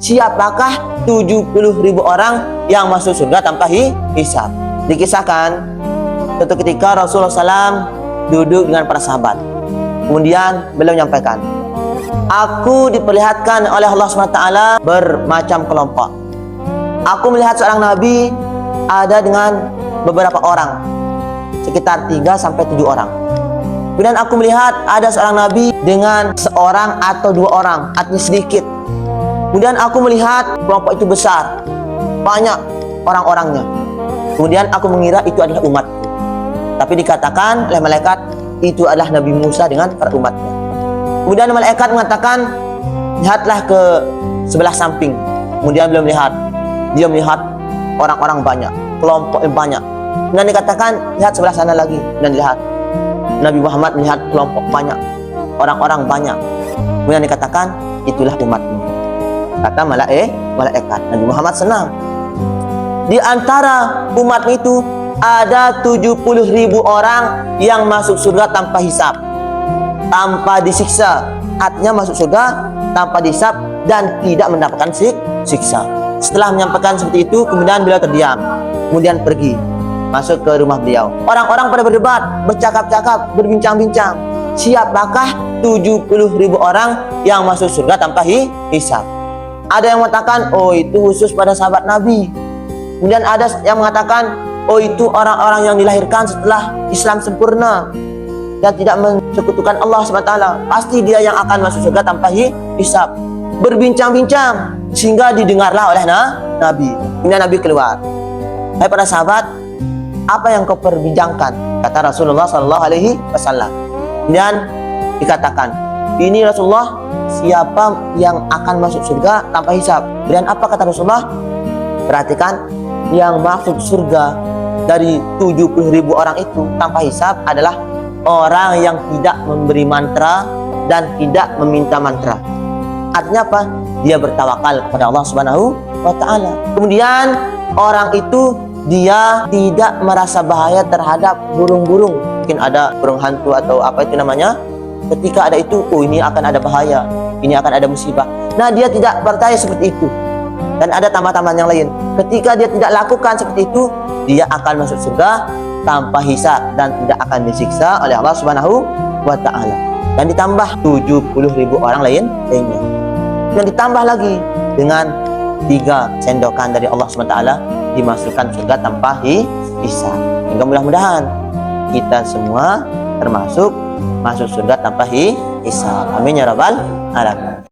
siapakah 70.000 orang yang masuk surga tanpa hisab? Dikisahkan suatu ketika Rasulullah SAW duduk dengan para sahabat. Kemudian beliau menyampaikan, aku diperlihatkan oleh Allah SWT bermacam kelompok. Aku melihat seorang nabi ada dengan beberapa orang, sekitar 3-7 orang. Kemudian aku melihat ada seorang nabi dengan seorang atau 2 orang, artinya sedikit. Kemudian aku melihat kelompok itu besar, banyak orang-orangnya. Kemudian aku mengira itu adalah umat. Tapi dikatakan oleh malaikat itu adalah Nabi Musa dengan para umatnya. Kemudian malaikat mengatakan, lihatlah ke sebelah samping. Kemudian dia melihat orang-orang banyak, kelompok yang banyak. Kemudian dikatakan, lihat sebelah sana lagi. Dan lihat Nabi Muhammad melihat kelompok banyak, orang-orang banyak. Kemudian dikatakan, itulah umatmu. Kata malaikat. Nabi Muhammad senang. Di antara umat itu ada 70.000 orang yang masuk surga tanpa hisab, tanpa disiksa. Artinya masuk surga tanpa dihisab dan tidak mendapatkan siksa. Setelah menyampaikan seperti itu, kemudian beliau terdiam. Kemudian pergi masuk ke rumah beliau. Orang-orang pada berdebat, bercakap-cakap, berbincang-bincang. Siapakah 70.000 orang yang masuk surga tanpa hisab? Ada yang mengatakan, oh itu khusus pada sahabat Nabi. Kemudian ada yang mengatakan, oh itu orang-orang yang dilahirkan setelah Islam sempurna dan tidak mensekutukan Allah SWT. Pasti dia yang akan masuk surga tanpa hisab. Berbincang-bincang sehingga didengarlah oleh Nabi. Kemudian Nabi keluar. Hai para sahabat, apa yang kau perbincangkan? Kata Rasulullah SAW. Kemudian dikatakan, ini Rasulullah, siapa yang akan masuk surga tanpa hisab? Kemudian apa kata Rasulullah? Perhatikan, yang masuk surga dari 70.000 orang itu tanpa hisab adalah orang yang tidak memberi mantra dan tidak meminta mantra. Artinya apa? Dia bertawakal kepada Allah Subhanahu wa Ta'ala. Kemudian orang itu dia tidak merasa bahaya terhadap burung-burung. Mungkin ada burung hantu atau apa itu namanya. Ketika ada itu, oh ini akan ada bahaya, ini akan ada musibah. Nah, dia tidak percaya seperti itu. Dan ada tambahan-tambahan yang lain. Ketika dia tidak lakukan seperti itu, dia akan masuk surga tanpa hisab dan tidak akan disiksa oleh Allah Subhanahu wa Ta'ala. Dan ditambah 70.000 orang lainnya. Dan ditambah lagi dengan 3 sendokan dari Allah SWT dimasukkan surga tanpa hisab. Hingga mudah-mudahan kita semua termasuk masuk surga tanpa hisab. Amin ya rabbal alamin.